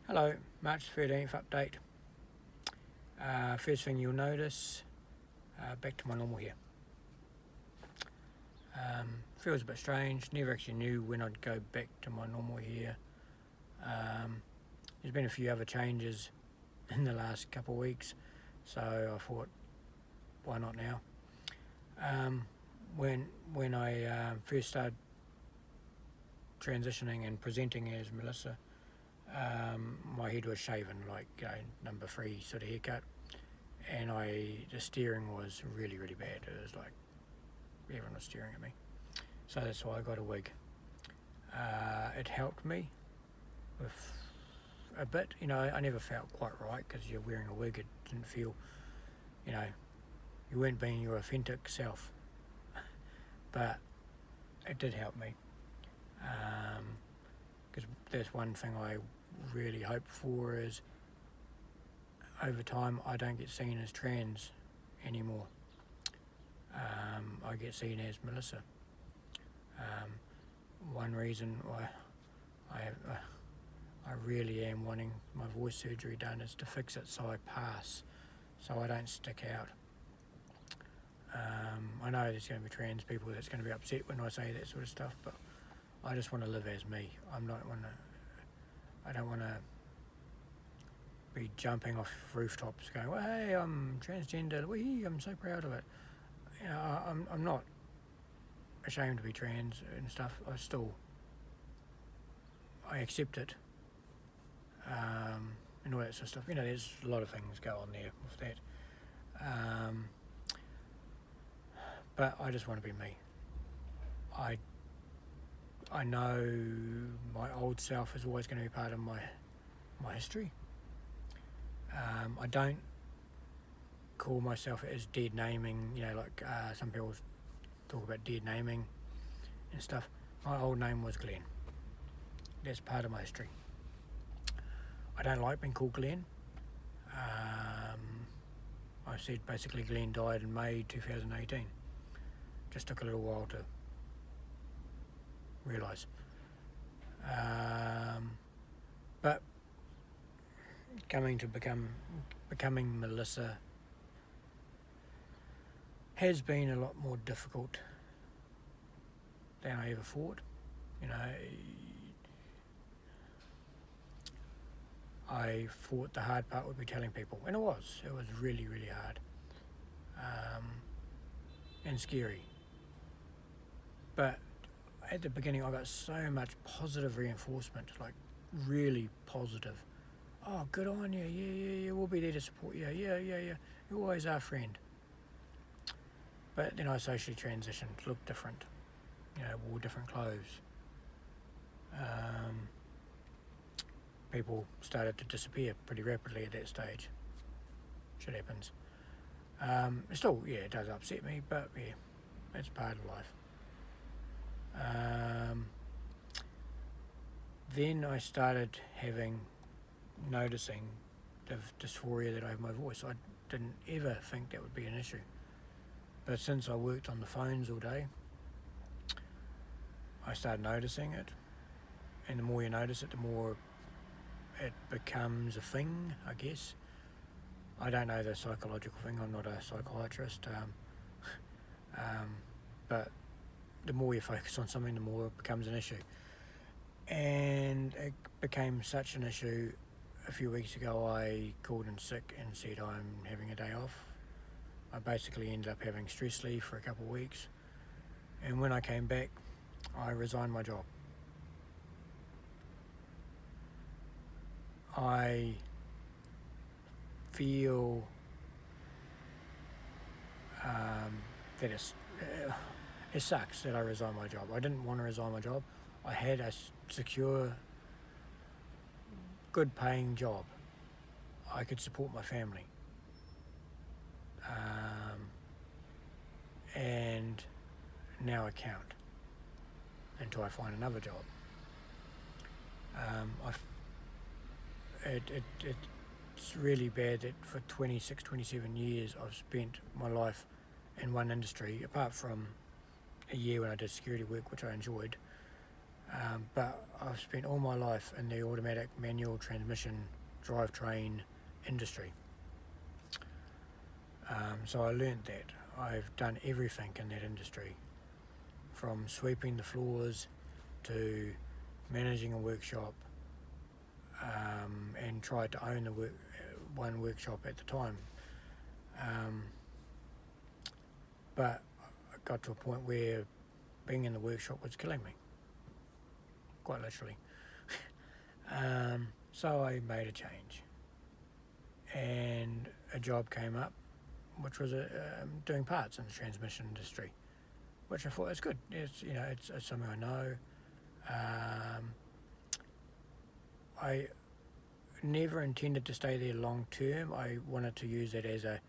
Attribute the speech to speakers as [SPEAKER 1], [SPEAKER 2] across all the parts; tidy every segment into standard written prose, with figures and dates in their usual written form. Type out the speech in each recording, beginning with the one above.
[SPEAKER 1] Hello, March 13th update. First thing you'll notice, back to my normal hair. Feels a bit strange, never actually knew when I'd go back to my normal hair. There's been a few other changes in the last couple of weeks, so I thought, why not now? When I first started transitioning and presenting as Melissa, my head was shaven, like number 3 sort of haircut, and the steering was really bad. It was like everyone was staring at me, so that's why I got a wig. It helped me with a bit. I never felt quite right because you're wearing a wig. It didn't feel, you weren't being your authentic self, but it did help me, because that's one thing I really hope for is over time I don't get seen as trans anymore. I get seen as Melissa. One reason why I really am wanting my voice surgery done is to fix it so I pass, so I don't stick out. I know there's going to be trans people that's going to be upset when I say that sort of stuff, but I just want to live as me. I don't want to be jumping off rooftops going, well, hey, I'm transgender, wee, I'm so proud of it. I'm not ashamed to be trans and stuff. I accept it, and all that sort of stuff. There's a lot of things go on there with that. But I just want to be me. I know my old self is always going to be part of my history. I don't call myself as dead naming, like some people talk about dead naming and stuff. My old name was Glenn. That's part of my history. I don't like being called Glenn. I said basically Glenn died in May 2018. Just took a little while to realise. But coming to becoming Melissa has been a lot more difficult than I ever thought. I thought the hard part would be telling people, and it was really hard, and scary. But at the beginning I got so much positive reinforcement, like really positive. Oh, good on you, yeah, we'll be there to support you, yeah, you're always our friend. But then I socially transitioned, looked different, wore different clothes. People started to disappear pretty rapidly at that stage. Shit happens. Still, it does upset me, but it's part of life. Then I started noticing the dysphoria that I have my voice. I didn't ever think that would be an issue. But since I worked on the phones all day, I started noticing it. And the more you notice it, the more it becomes a thing, I guess. I don't know the psychological thing. I'm not a psychiatrist. But the more you focus on something, the more it becomes an issue. And it became such an issue a few weeks ago. I called in sick and said I'm having a day off. I basically ended up having stress leave for a couple of weeks. And when I came back, I resigned my job. I feel that it sucks that I resigned my job. I didn't want to resign my job. I had a secure, good paying job. I could support my family. And now I can't until I find another job. It's really bad that for 26, 27 years I've spent my life in one industry, apart from a year when I did security work, which I enjoyed. But I've spent all my life in the automatic manual transmission drivetrain industry. So I learnt that. I've done everything in that industry, from sweeping the floors to managing a workshop, and tried to own one workshop at the time. But I got to a point where being in the workshop was killing me, quite literally. So I made a change, and a job came up, which was doing parts in the transmission industry, which I thought is good. It's it's something I know. I never intended to stay there long term. I wanted to use it as a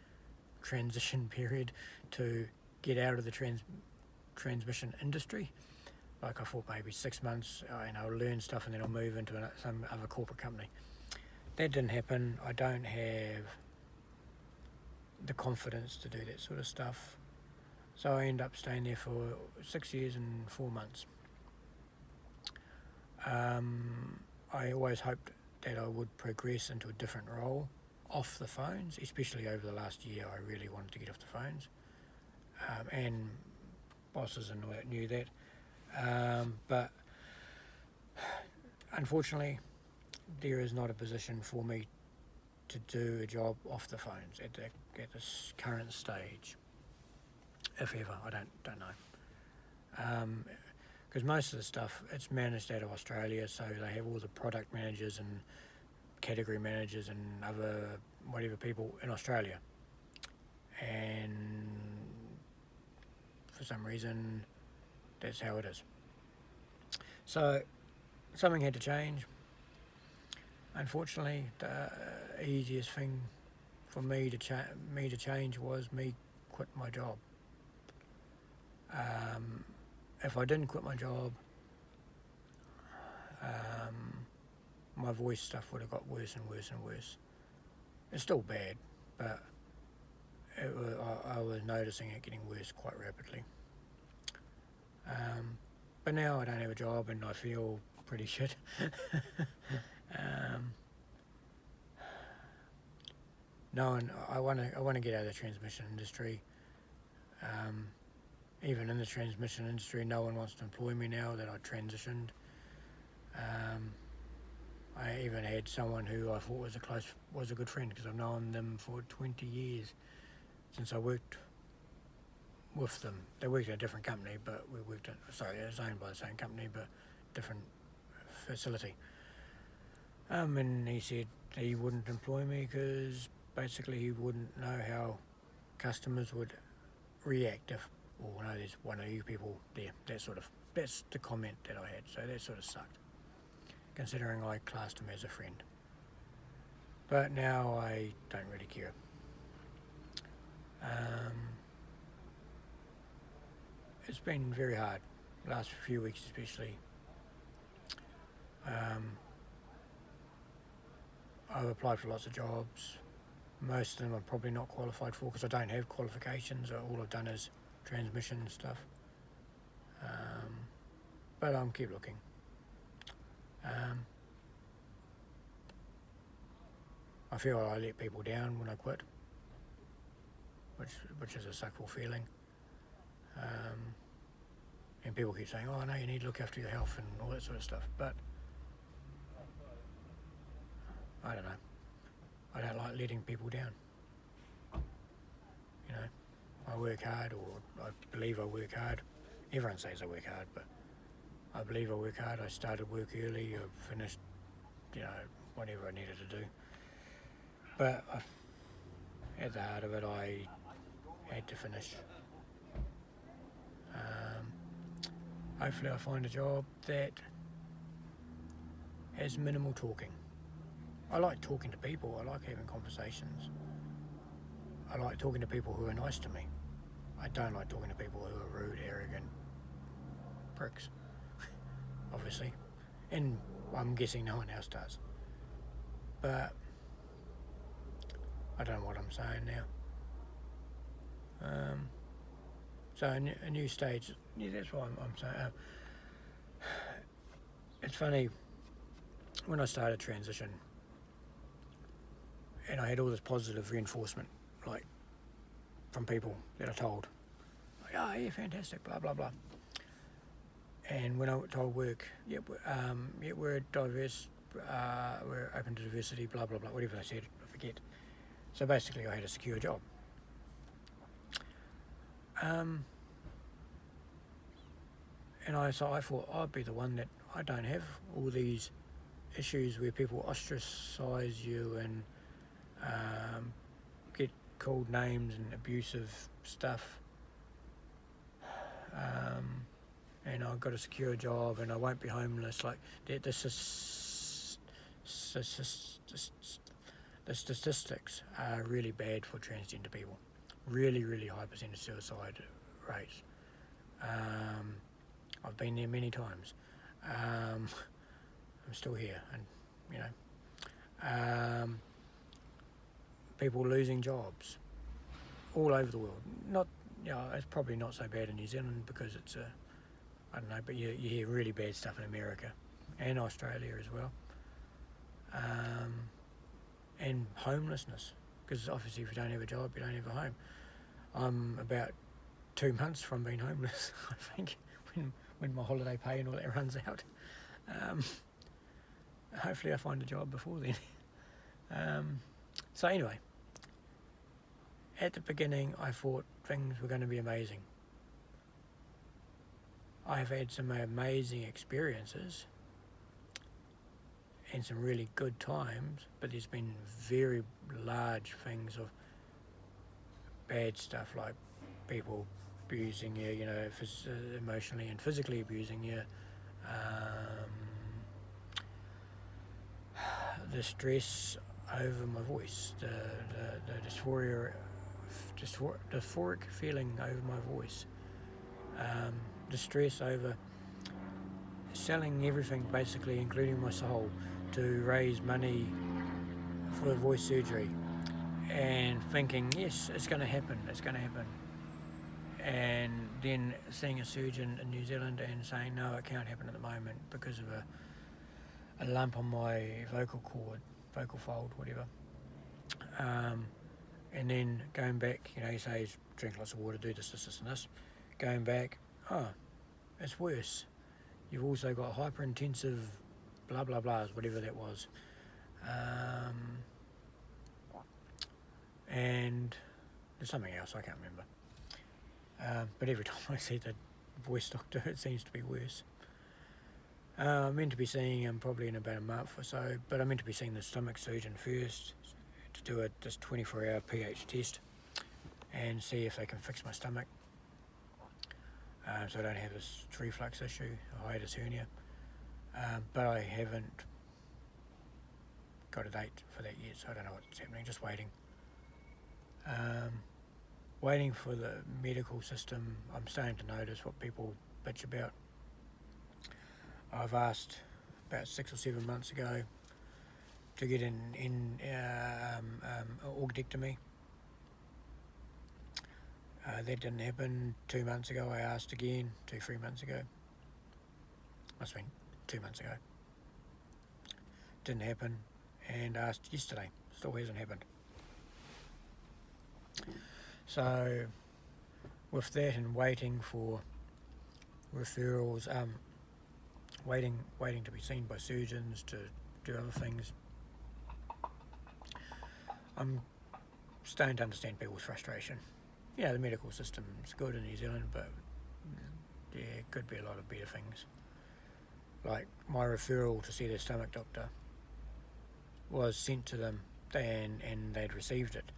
[SPEAKER 1] transition period to get out of the transmission industry. Like I thought maybe 6 months, and I'll learn stuff and then I'll move into some other corporate company. That didn't happen. I don't have the confidence to do that sort of stuff. So I ended up staying there for 6 years and 4 months. I always hoped that I would progress into a different role off the phones, especially over the last year. I really wanted to get off the phones, and bosses and all that knew that. But unfortunately, there is not a position for me to do a job off the phones at this current stage, if ever. I don't know. Because most of the stuff, it's managed out of Australia, so they have all the product managers and category managers and other whatever people in Australia, and for some reason that's how it is. So something had to change. Unfortunately, the easiest thing for me to change was me quit my job. If I didn't quit my job, my voice stuff would have got worse and worse and worse. It's still bad, but I was noticing it getting worse quite rapidly. But now I don't have a job and I feel pretty shit. No, and I want to get out of the transmission industry. Even in the transmission industry, no one wants to employ me now that I transitioned. I even had someone who I thought was a good friend, because I've known them for 20 years since I worked with them. They worked at a different company, but it was owned by the same company, but different facility. And he said he wouldn't employ me because basically he wouldn't know how customers would react if, there's one of you people there. That's the comment that I had. So that sort of sucked, considering I classed him as a friend. But now I don't really care. It's been very hard, last few weeks especially. I've applied for lots of jobs. Most of them I'm probably not qualified for because I don't have qualifications. All I've done is transmission stuff. But I'll keep looking. I feel I let people down when I quit, which is a suckful feeling. And people keep saying, "Oh no, you need to look after your health" and all that sort of stuff. But I don't know. I don't like letting people down. I work hard, or I believe I work hard. Everyone says I work hard, but I believe I work hard. I started work early. I finished, whatever I needed to do. But at the heart of it, I had to finish. Hopefully I find a job that has minimal talking. I like talking to people. I like having conversations. I like talking to people who are nice to me. I don't like talking to people who are rude, arrogant pricks, obviously. And I'm guessing no one else does. But I don't know what I'm saying now. So a new stage, yeah, that's what I'm saying. it's funny, when I started transition and I had all this positive reinforcement, like from people that I told, like, oh yeah, fantastic, blah blah blah. And when I told work, yeah, we're diverse, we're open to diversity, blah blah blah, whatever they said, I forget. So basically, I had a secure job. And I thought I'd be the one that I don't have all these issues where people ostracise you and get called names and abusive stuff. And I've got a secure job and I won't be homeless. Like the statistics are really bad for transgender people. Really, really high percentage suicide rates. I've been there many times. I'm still here, and you know, people losing jobs all over the world. Not, it's probably not so bad in New Zealand because it's I don't know, but you hear really bad stuff in America and Australia as well. And homelessness, because obviously if you don't have a job, you don't have a home. I'm about 2 months from being homeless, I think, when my holiday pay and all that runs out. Hopefully I find a job before then. So anyway, at the beginning I thought things were going to be amazing. I've had some amazing experiences and some really good times, but there's been very large things of bad stuff, like people abusing you, emotionally and physically abusing you. The stress over my voice, the dysphoric feeling over my voice, the stress over selling everything basically, including my soul, to raise money for voice surgery, and thinking, yes, it's going to happen, and then seeing a surgeon in New Zealand and saying, no, it can't happen at the moment because of a lump on my vocal cord, vocal fold, whatever. And then going back, he says, drink lots of water, do this, and this. Going back, oh, it's worse. You've also got hyperintensive blah, blah, blahs, whatever that was. And there's something else, I can't remember. But every time I see the voice doctor, it seems to be worse. I'm meant to be seeing him probably in about a month or so, but I'm meant to be seeing the stomach surgeon first to do this 24-hour pH test and see if they can fix my stomach, so I don't have this reflux issue, a hiatus hernia. But I haven't got a date for that yet, so I don't know what's happening, just waiting. Waiting for the medical system. I'm starting to notice what people bitch about. I've asked about 6 or 7 months ago to get an orchidectomy. That didn't happen. 2 months ago I asked again, 3 months ago. Must have been 2 months ago. Didn't happen, and asked yesterday. Still hasn't happened. So with that and waiting for referrals, waiting to be seen by surgeons to do other things, I'm starting to understand people's frustration. The medical system's good in New Zealand, but there could be a lot of better things. Like my referral to see their stomach doctor was sent to them and they'd received it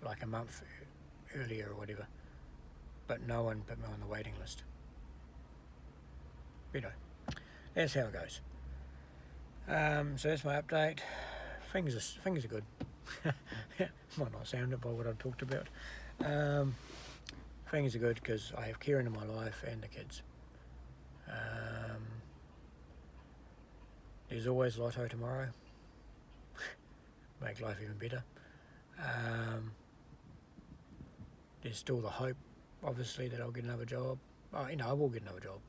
[SPEAKER 1] like a month earlier or whatever, but no one put me on the waiting list. That's how it goes. So that's my update. Things are good. Might not sound it by what I've talked about. Things are good because I have Kieran in my life and the kids. There's always lotto tomorrow. Make life even better. There's still the hope, obviously, that I'll get another job. I will get another job,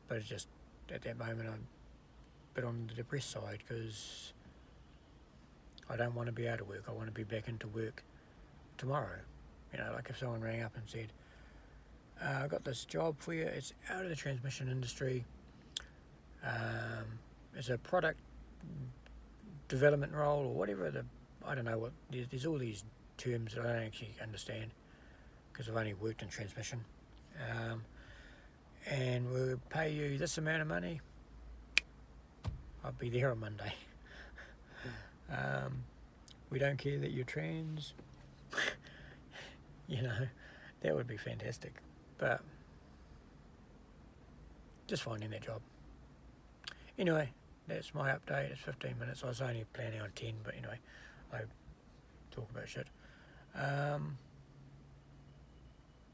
[SPEAKER 1] but it's just at that moment I'm a bit on the depressed side because I don't want to be out of work. I want to be back into work tomorrow. You know, like if someone rang up and said, I got this job for you, it's out of the transmission industry, it's a product development role or whatever, I don't know what, there's all these terms that I don't actually understand because I've only worked in transmission, and we'll pay you this amount of money, I'll be there on Monday. We don't care that you're trans. You know, that would be fantastic. But just finding that job. Anyway, that's my update. It's 15 minutes. I was only planning on 10, but anyway, I talk about shit.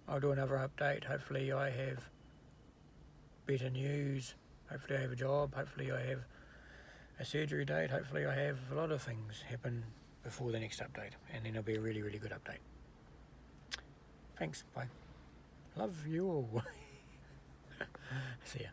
[SPEAKER 1] I'll do another update. Hopefully I have better news. Hopefully I have a job. Hopefully I have a surgery date. Hopefully I have a lot of things happen before the next update, and then it'll be a really, really good update. Thanks. Bye. Love you all. See ya.